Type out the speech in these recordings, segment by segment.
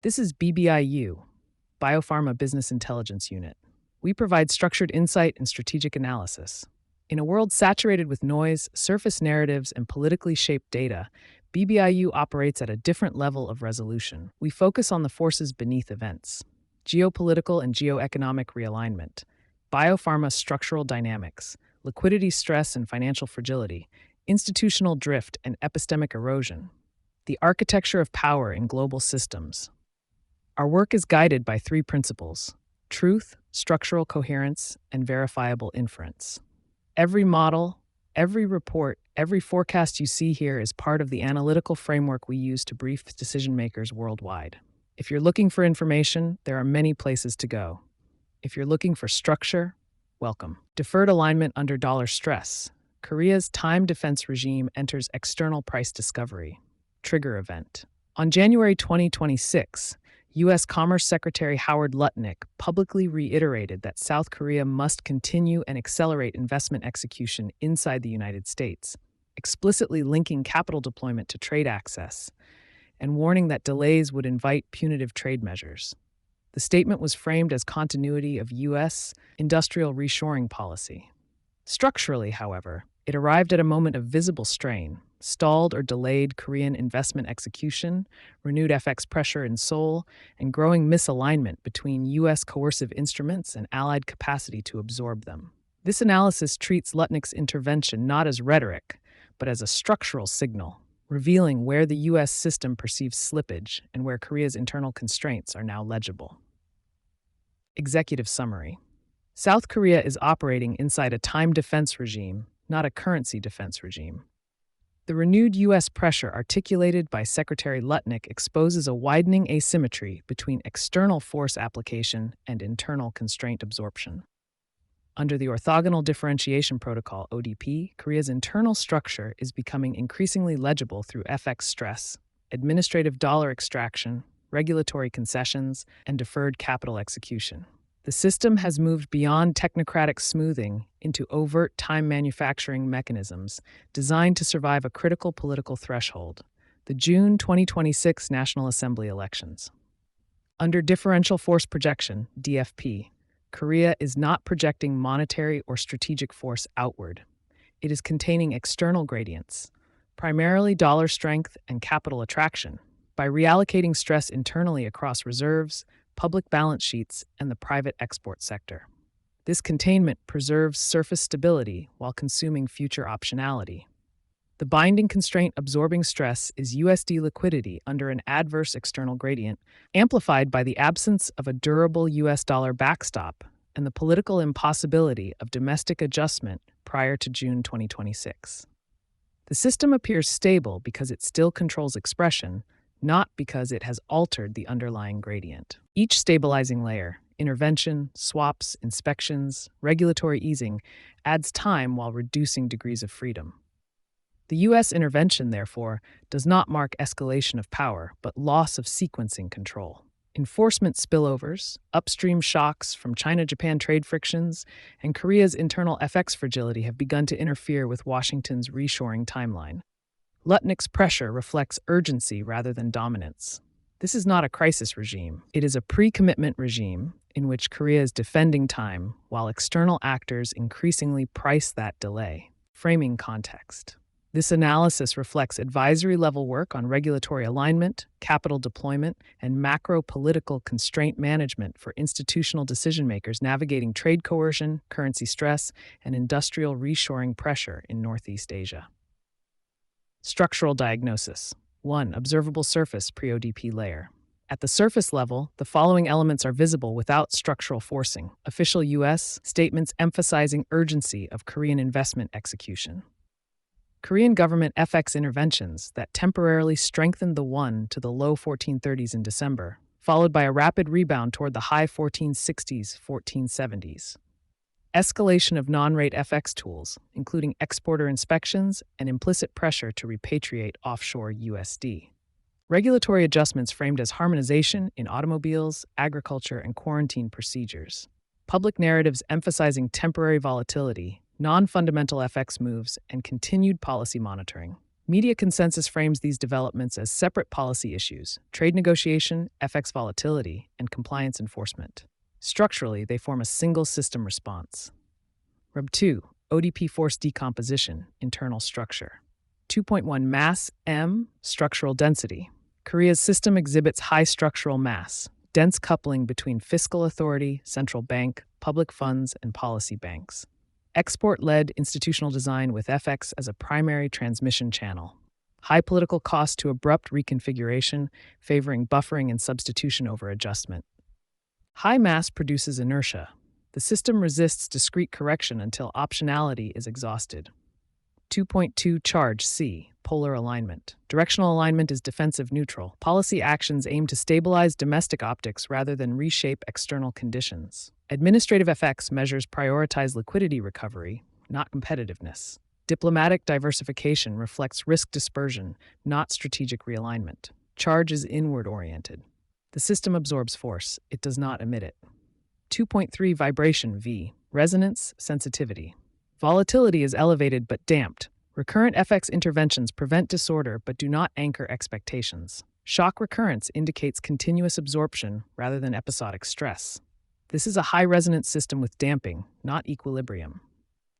This is BBIU, Biopharma Business Intelligence Unit. We provide structured insight and strategic analysis. In a world saturated with noise, surface narratives, and politically shaped data, BBIU operates at a different level of resolution. We focus on the forces beneath events: geopolitical and geoeconomic realignment, biopharma structural dynamics, liquidity stress and financial fragility, institutional drift and epistemic erosion, the architecture of power in global systems. Our work is guided by three principles: truth, structural coherence, and verifiable inference. Every model, every report, every forecast you see here is part of the analytical framework we use to brief decision makers worldwide. If you're looking for information, there are many places to go. If you're looking for structure, welcome. Deferred alignment under dollar stress. Korea's time defense regime enters external price discovery. Trigger event. On January 2026, U.S. Commerce Secretary Howard Lutnick publicly reiterated that South Korea must continue and accelerate investment execution inside the United States, explicitly linking capital deployment to trade access, and warning that delays would invite punitive trade measures. The statement was framed as continuity of U.S. industrial reshoring policy. Structurally, however, it arrived at a moment of visible strain: stalled or delayed Korean investment execution, renewed FX pressure in Seoul, and growing misalignment between U.S. coercive instruments and allied capacity to absorb them. This analysis treats Lutnick's intervention not as rhetoric, but as a structural signal, revealing where the U.S. system perceives slippage and where Korea's internal constraints are now legible. Executive summary. South Korea is operating inside a time defense regime, not a currency defense regime. The renewed U.S. pressure articulated by Secretary Lutnick exposes a widening asymmetry between external force application and internal constraint absorption. Under the Orthogonal Differentiation Protocol (ODP), Korea's internal structure is becoming increasingly legible through FX stress, administrative dollar extraction, regulatory concessions, and deferred capital execution. The system has moved beyond technocratic smoothing into overt time manufacturing mechanisms designed to survive a critical political threshold: the June 2026 National Assembly elections. Under differential force projection, DFP, Korea is not projecting monetary or strategic force outward. It is containing external gradients, primarily dollar strength and capital attraction, by reallocating stress internally across reserves, public balance sheets, and the private export sector. This containment preserves surface stability while consuming future optionality. The binding constraint absorbing stress is USD liquidity under an adverse external gradient, amplified by the absence of a durable US dollar backstop and the political impossibility of domestic adjustment prior to June 2026. The system appears stable because it still controls expression, not because it has altered the underlying gradient. Each stabilizing layer, intervention, swaps, inspections, regulatory easing, adds time while reducing degrees of freedom. The U.S. intervention, therefore, does not mark escalation of power, but loss of sequencing control. Enforcement spillovers, upstream shocks from China-Japan trade frictions, and Korea's internal FX fragility have begun to interfere with Washington's reshoring timeline. Lutnick's pressure reflects urgency rather than dominance. This is not a crisis regime. It is a pre-commitment regime in which Korea is defending time while external actors increasingly price that delay. Framing context. This analysis reflects advisory-level work on regulatory alignment, capital deployment, and macro-political constraint management for institutional decision-makers navigating trade coercion, currency stress, and industrial reshoring pressure in Northeast Asia. Structural diagnosis. 1. Observable surface pre-ODP layer. At the surface level, the following elements are visible without structural forcing: official U.S. statements emphasizing urgency of Korean investment execution. Korean government FX interventions that temporarily strengthened the won to the low 1430s in December, followed by a rapid rebound toward the high 1460s, 1470s. Escalation of non-rate FX tools, including exporter inspections and implicit pressure to repatriate offshore USD. Regulatory adjustments framed as harmonization in automobiles, agriculture, and quarantine procedures. Public narratives emphasizing temporary volatility, non-fundamental FX moves, and continued policy monitoring. Media consensus frames these developments as separate policy issues: trade negotiation, FX volatility, and compliance enforcement. Structurally, they form a single system response. Rub 2. ODP force decomposition, internal structure. 2.1 Mass M. Structural density. Korea's system exhibits high structural mass, dense coupling between fiscal authority, central bank, public funds, and policy banks. Export-led institutional design with FX as a primary transmission channel. High political cost to abrupt reconfiguration, favoring buffering and substitution over adjustment. High mass produces inertia. The system resists discrete correction until optionality is exhausted. 2.2 Charge C. Polar alignment. Directional alignment is defensive neutral. Policy actions aim to stabilize domestic optics rather than reshape external conditions. Administrative FX measures prioritize liquidity recovery, not competitiveness. Diplomatic diversification reflects risk dispersion, not strategic realignment. Charge is inward-oriented. The system absorbs force, it does not emit it. 2.3 Vibration V. Resonance, sensitivity. Volatility is elevated but damped. Recurrent FX interventions prevent disorder but do not anchor expectations. Shock recurrence indicates continuous absorption rather than episodic stress. This is a high-resonance system with damping, not equilibrium.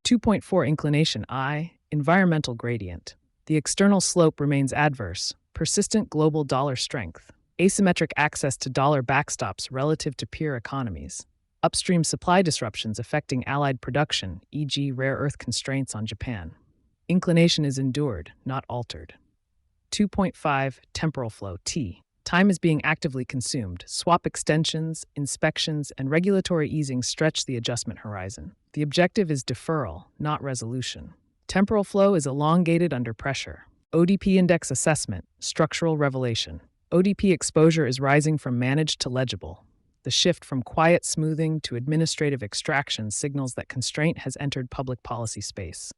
2.4 Inclination I. Environmental gradient. The external slope remains adverse. Persistent global dollar strength. Asymmetric access to dollar backstops relative to peer economies. Upstream supply disruptions affecting allied production, e.g. rare earth constraints on Japan. Inclination is endured, not altered. 2.5 Temporal flow T. Time is being actively consumed. Swap extensions, inspections, and regulatory easing stretch the adjustment horizon. The objective is deferral, not resolution. Temporal flow is elongated under pressure. ODP index assessment, structural revelation. ODP exposure is rising from managed to legible. The shift from quiet smoothing to administrative extraction signals that constraint has entered public policy space.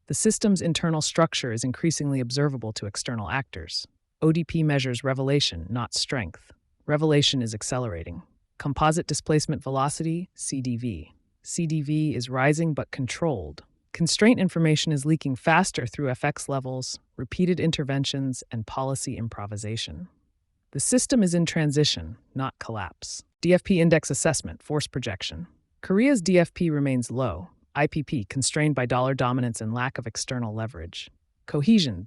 The system's internal structure is increasingly observable to external actors. ODP measures revelation, not strength. Revelation is accelerating. Composite displacement velocity, CDV. CDV is rising but controlled. Constraint information is leaking faster through FX levels, repeated interventions, and policy improvisation. The system is in transition, not collapse. DFP index assessment, force projection. Korea's DFP remains low. IPP constrained by dollar dominance and lack of external leverage. Cohesion,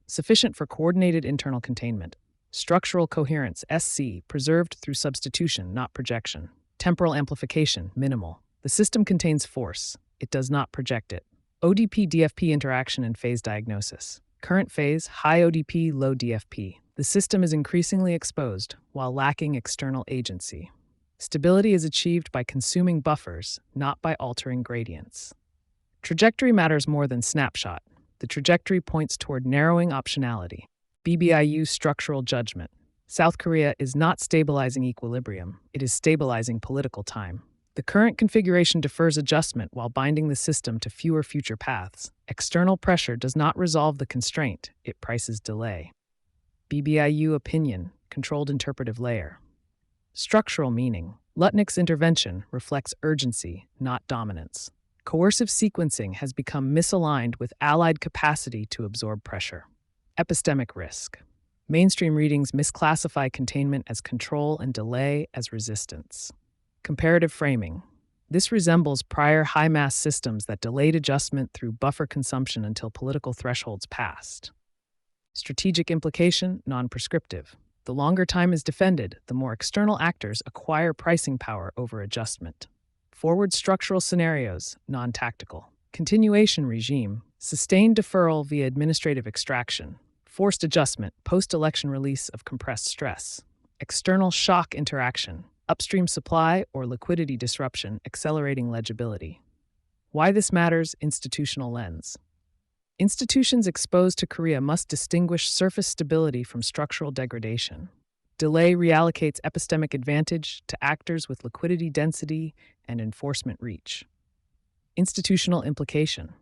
sufficient for coordinated internal containment. Structural coherence, SC, preserved through substitution, not projection. Temporal amplification, minimal. The system contains force. It does not project it. ODP-DFP interaction and phase diagnosis. Current phase, high ODP, low DFP. The system is increasingly exposed while lacking external agency. Stability is achieved by consuming buffers, not by altering gradients. Trajectory matters more than snapshot. The trajectory points toward narrowing optionality. BBIU structural judgment. South Korea is not stabilizing equilibrium, it is stabilizing political time. The current configuration defers adjustment while binding the system to fewer future paths. External pressure does not resolve the constraint, it prices delay. BBIU opinion, controlled interpretive layer. Structural meaning. Lutnick's intervention reflects urgency, not dominance. Coercive sequencing has become misaligned with allied capacity to absorb pressure. Epistemic risk. Mainstream readings misclassify containment as control and delay as resistance. Comparative framing. This resembles prior high-mass systems that delayed adjustment through buffer consumption until political thresholds passed. Strategic implication, non-prescriptive. The longer time is defended, the more external actors acquire pricing power over adjustment. Forward structural scenarios, non-tactical. Continuation regime, sustained deferral via administrative extraction. Forced adjustment, post-election release of compressed stress. External shock interaction, upstream supply or liquidity disruption accelerating legibility. Why this matters, institutional lens. Institutions exposed to Korea must distinguish surface stability from structural degradation. Delay reallocates epistemic advantage to actors with liquidity density and enforcement reach. Institutional implication.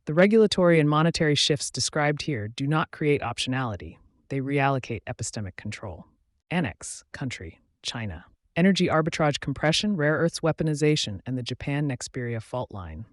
The regulatory and monetary shifts described here do not create optionality. They reallocate epistemic control. Annex, country, China. Energy arbitrage compression, rare earths weaponization, and the Japan-Nexperia fault line.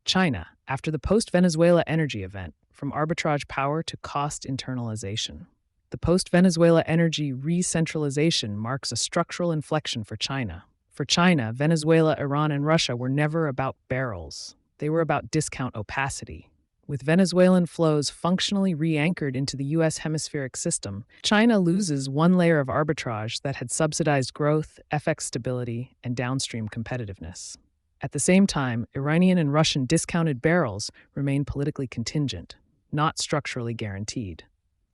China, after the post-Venezuela energy event, from arbitrage power to cost internalization. The post-Venezuela energy re-centralization marks a structural inflection for China. For China, Venezuela, Iran, and Russia were never about barrels. They were about discount opacity. With Venezuelan flows functionally re-anchored into the U.S. hemispheric system, China loses one layer of arbitrage that had subsidized growth, FX stability, and downstream competitiveness. At the same time, Iranian and Russian discounted barrels remain politically contingent, not structurally guaranteed.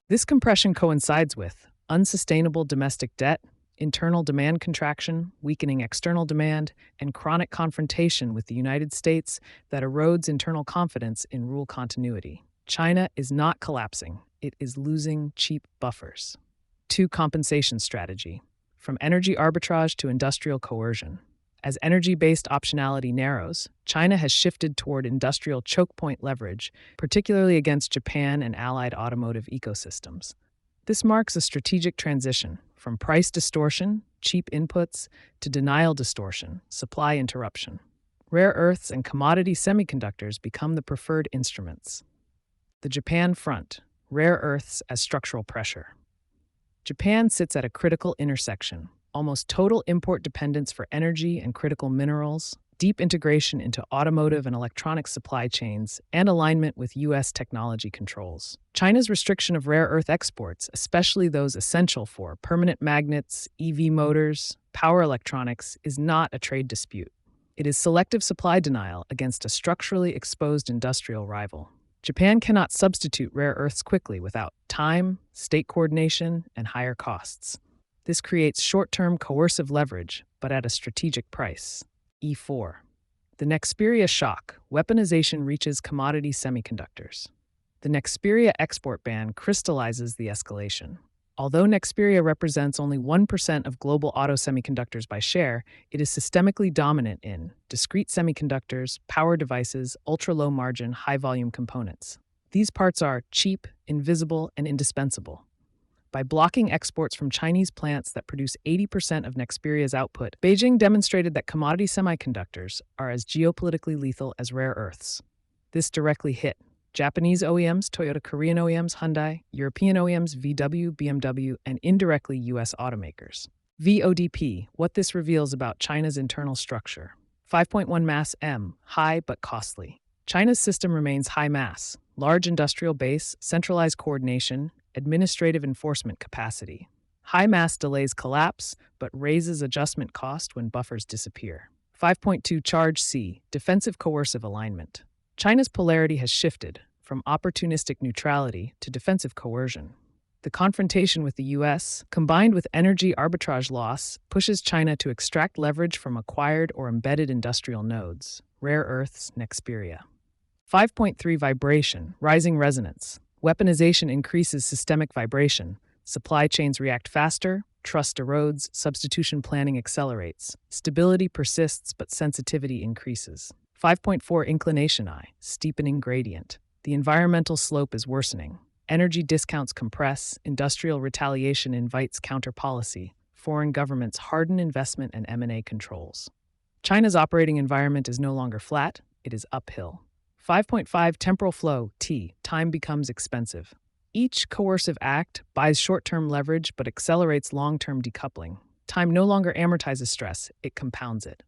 This compression coincides with unsustainable domestic debt, internal demand contraction, weakening external demand, and chronic confrontation with the United States that erodes internal confidence in rule continuity. China is not collapsing, it is losing cheap buffers. 2. Compensation strategy. From energy arbitrage to industrial coercion. As energy-based optionality narrows, China has shifted toward industrial choke point leverage, particularly against Japan and allied automotive ecosystems. This marks a strategic transition from price distortion, cheap inputs, to denial distortion, supply interruption. Rare earths and commodity semiconductors become the preferred instruments. The Japan front, rare earths as structural pressure. Japan sits at a critical intersection, almost total import dependence for energy and critical minerals, deep integration into automotive and electronic supply chains, and alignment with U.S. technology controls. China's restriction of rare earth exports, especially those essential for permanent magnets, EV motors, power electronics, is not a trade dispute. It is selective supply denial against a structurally exposed industrial rival. Japan cannot substitute rare earths quickly without time, state coordination, and higher costs. This creates short-term coercive leverage, but at a strategic price. E4. The Nexperia shock, weaponization reaches commodity semiconductors. The Nexperia export ban crystallizes the escalation. Although Nexperia represents only 1% of global auto semiconductors by share, it is systemically dominant in discrete semiconductors, power devices, ultra-low margin, high-volume components. These parts are cheap, invisible, and indispensable. By blocking exports from Chinese plants that produce 80% of Nexperia's output, Beijing demonstrated that commodity semiconductors are as geopolitically lethal as rare earths. This directly hit Japanese OEMs, Toyota, Korean OEMs, Hyundai, European OEMs, VW, BMW, and indirectly U.S. automakers. VODP, what this reveals about China's internal structure. 5.1 mass M, high but costly. China's system remains high mass, large industrial base, centralized coordination, administrative enforcement capacity. High mass delays collapse, but raises adjustment cost when buffers disappear. 5.2 charge C, defensive coercive alignment. China's polarity has shifted from opportunistic neutrality to defensive coercion. The confrontation with the U.S., combined with energy arbitrage loss, pushes China to extract leverage from acquired or embedded industrial nodes, rare earths, Nexperia. 5.3 vibration, rising resonance. Weaponization increases systemic vibration. Supply chains react faster, trust erodes, substitution planning accelerates. Stability persists, but sensitivity increases. 5.4 inclination I, steepening gradient. The environmental slope is worsening. Energy discounts compress, industrial retaliation invites counter-policy. Foreign governments harden investment and M&A controls. China's operating environment is no longer flat, it is uphill. 5.5 temporal flow, T, time becomes expensive. Each coercive act buys short-term leverage but accelerates long-term decoupling. Time no longer amortizes stress, it compounds it.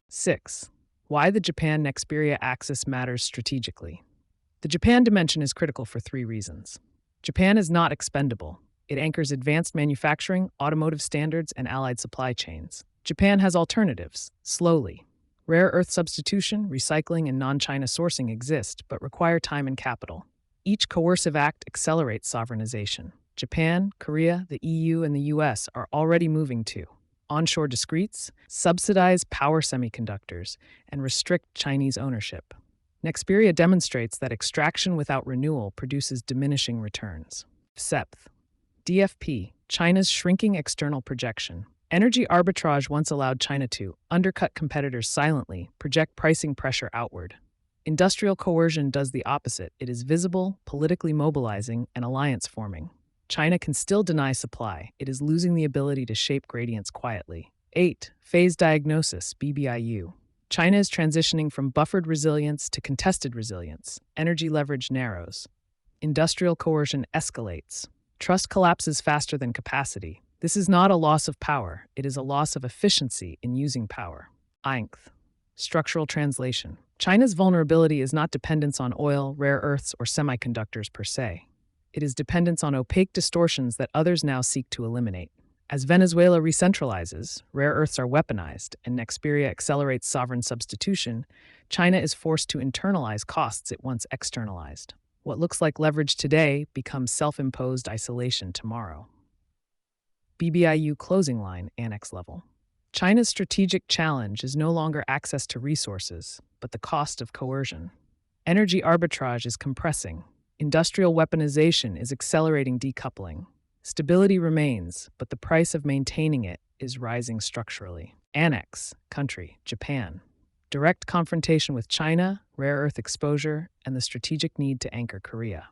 6. Why the Japan-Nexperia axis matters strategically. The Japan dimension is critical for 3 reasons. Japan is not expendable. It anchors advanced manufacturing, automotive standards, and allied supply chains. Japan has alternatives, slowly. Rare earth substitution, recycling, and non-China sourcing exist, but require time and capital. Each coercive act accelerates sovereignization. Japan, Korea, the EU, and the US are already moving to onshore discretes, subsidize power semiconductors, and restrict Chinese ownership. Nexperia demonstrates that extraction without renewal produces diminishing returns. 7. DFP, China's shrinking external projection. Energy arbitrage once allowed China to undercut competitors silently, project pricing pressure outward. Industrial coercion does the opposite. It is visible, politically mobilizing, and alliance-forming. China can still deny supply. It is losing the ability to shape gradients quietly. 8. Phase diagnosis, BBIU. China is transitioning from buffered resilience to contested resilience. Energy leverage narrows. Industrial coercion escalates. Trust collapses faster than capacity. This is not a loss of power, it is a loss of efficiency in using power. Einth. Structural translation. China's vulnerability is not dependence on oil, rare earths, or semiconductors per se. It is dependence on opaque distortions that others now seek to eliminate. As Venezuela recentralizes, rare earths are weaponized, and Nexperia accelerates sovereign substitution, China is forced to internalize costs it once externalized. What looks like leverage today becomes self-imposed isolation tomorrow. BBIU closing line, annex level. China's strategic challenge is no longer access to resources, but the cost of coercion. Energy arbitrage is compressing. Industrial weaponization is accelerating decoupling. Stability remains, but the price of maintaining it is rising structurally. Annex, country, Japan. Direct confrontation with China, rare earth exposure, and the strategic need to anchor Korea.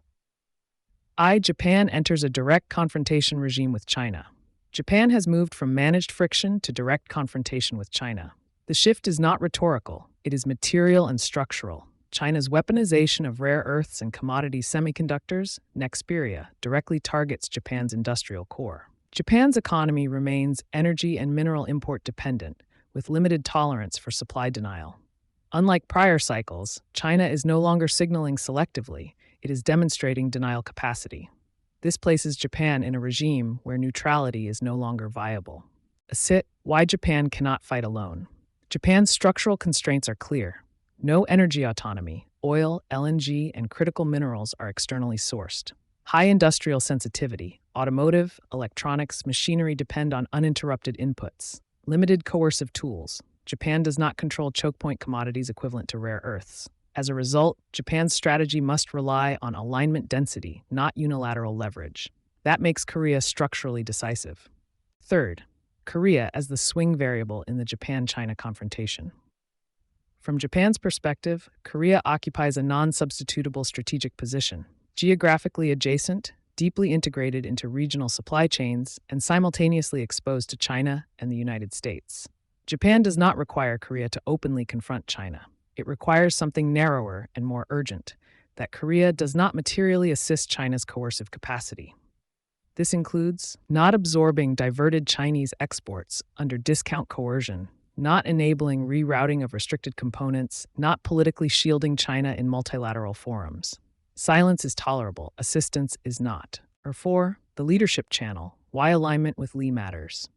Japan enters a direct confrontation regime with China. Japan has moved from managed friction to direct confrontation with China. The shift is not rhetorical, it is material and structural. China's weaponization of rare earths and commodity semiconductors, Nexperia, directly targets Japan's industrial core. Japan's economy remains energy and mineral import dependent, with limited tolerance for supply denial. Unlike prior cycles, China is no longer signaling selectively, it is demonstrating denial capacity. This places Japan in a regime where neutrality is no longer viable. Why Japan cannot fight alone. Japan's structural constraints are clear. No energy autonomy, oil, LNG, and critical minerals are externally sourced. High industrial sensitivity, automotive, electronics, machinery depend on uninterrupted inputs. Limited coercive tools. Japan does not control choke point commodities equivalent to rare earths. As a result, Japan's strategy must rely on alignment density, not unilateral leverage. That makes Korea structurally decisive. Third, Korea as the swing variable in the Japan-China confrontation. From Japan's perspective, Korea occupies a non-substitutable strategic position, geographically adjacent, deeply integrated into regional supply chains, and simultaneously exposed to China and the United States. Japan does not require Korea to openly confront China. It requires something narrower and more urgent, that Korea does not materially assist China's coercive capacity. This includes not absorbing diverted Chinese exports under discount coercion, not enabling rerouting of restricted components, not politically shielding China in multilateral forums. Silence is tolerable, assistance is not. Or 4, the leadership channel, why alignment with Lee matters.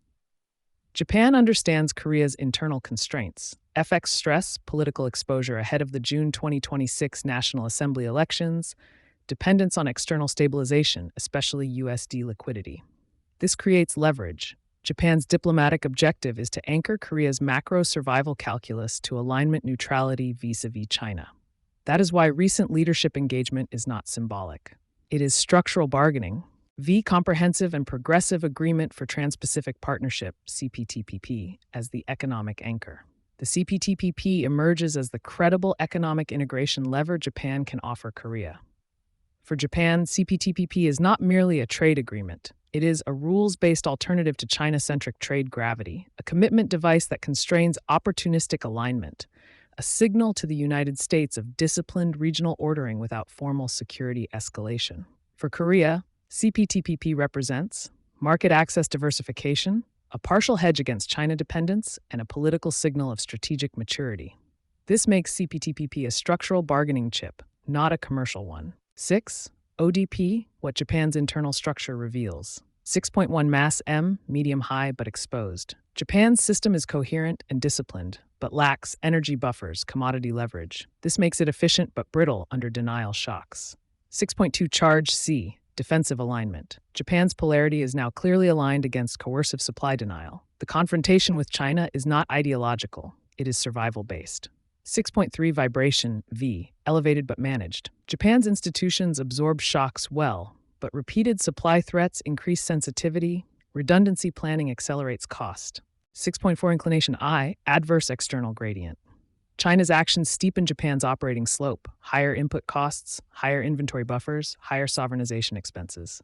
Japan understands Korea's internal constraints, FX stress, political exposure ahead of the June 2026 National Assembly elections, dependence on external stabilization, especially USD liquidity. This creates leverage. Japan's diplomatic objective is to anchor Korea's macro survival calculus to alignment neutrality vis-a-vis China. That is why recent leadership engagement is not symbolic. It is structural bargaining, Comprehensive and Progressive Agreement for Trans-Pacific Partnership, CPTPP, as the economic anchor. The CPTPP emerges as the credible economic integration lever Japan can offer Korea. For Japan, CPTPP is not merely a trade agreement. It is a rules-based alternative to China-centric trade gravity, a commitment device that constrains opportunistic alignment, a signal to the United States of disciplined regional ordering without formal security escalation. For Korea, CPTPP represents market access diversification, a partial hedge against China dependence, and a political signal of strategic maturity. This makes CPTPP a structural bargaining chip, not a commercial one. 6. ODP, what Japan's internal structure reveals. 6.1 mass M, medium-high but exposed. Japan's system is coherent and disciplined, but lacks energy buffers, commodity leverage. This makes it efficient but brittle under denial shocks. 6.2 charge C, defensive alignment. Japan's polarity is now clearly aligned against coercive supply denial. The confrontation with China is not ideological, it is survival-based. 6.3 vibration V, elevated but managed. Japan's institutions absorb shocks well, but repeated supply threats increase sensitivity, redundancy planning accelerates cost. 6.4 inclination I, adverse external gradient. China's actions steepen Japan's operating slope, higher input costs, higher inventory buffers, higher sovereignization expenses.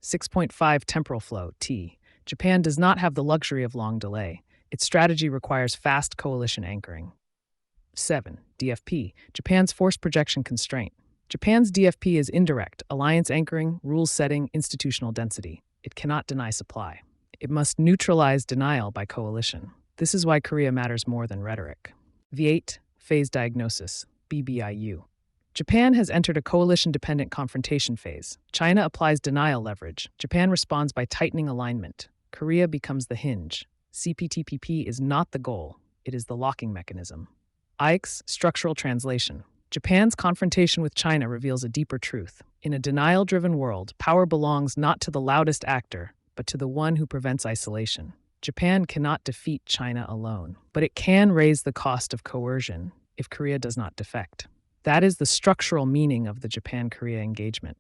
6.5 temporal flow, T. Japan does not have the luxury of long delay. Its strategy requires fast coalition anchoring. 7. DFP, Japan's force projection constraint. Japan's DFP is indirect, alliance anchoring, rules setting, institutional density. It cannot deny supply. It must neutralize denial by coalition. This is why Korea matters more than rhetoric. V8, Phase Diagnosis, BBIU. Japan has entered a coalition-dependent confrontation phase. China applies denial leverage. Japan responds by tightening alignment. Korea becomes the hinge. CPTPP is not the goal. It is the locking mechanism. Ike's structural translation. Japan's confrontation with China reveals a deeper truth. In a denial-driven world, power belongs not to the loudest actor, but to the one who prevents isolation. Japan cannot defeat China alone, but it can raise the cost of coercion if Korea does not defect. That is the structural meaning of the Japan-Korea engagement.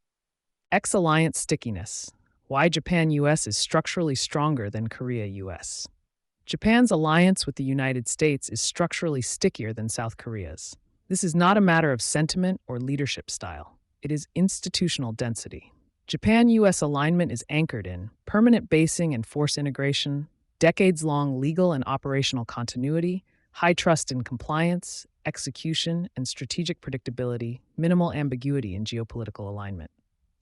Ex-alliance stickiness. Why Japan-US is structurally stronger than Korea-US. Japan's alliance with the United States is structurally stickier than South Korea's. This is not a matter of sentiment or leadership style. It is institutional density. Japan-US alignment is anchored in permanent basing and force integration, decades-long legal and operational continuity, high trust in compliance, execution, and strategic predictability, minimal ambiguity in geopolitical alignment.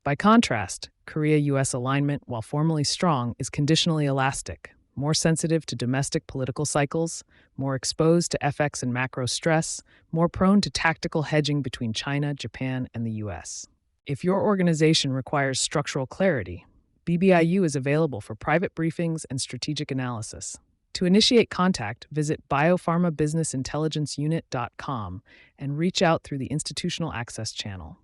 By contrast, Korea-US alignment, while formally strong, is conditionally elastic, more sensitive to domestic political cycles, more exposed to FX and macro stress, more prone to tactical hedging between China, Japan, and the US. If your organization requires structural clarity, BBIU is available for private briefings and strategic analysis. To initiate contact, visit biopharmabusinessintelligenceunit.com and reach out through the Institutional Access channel.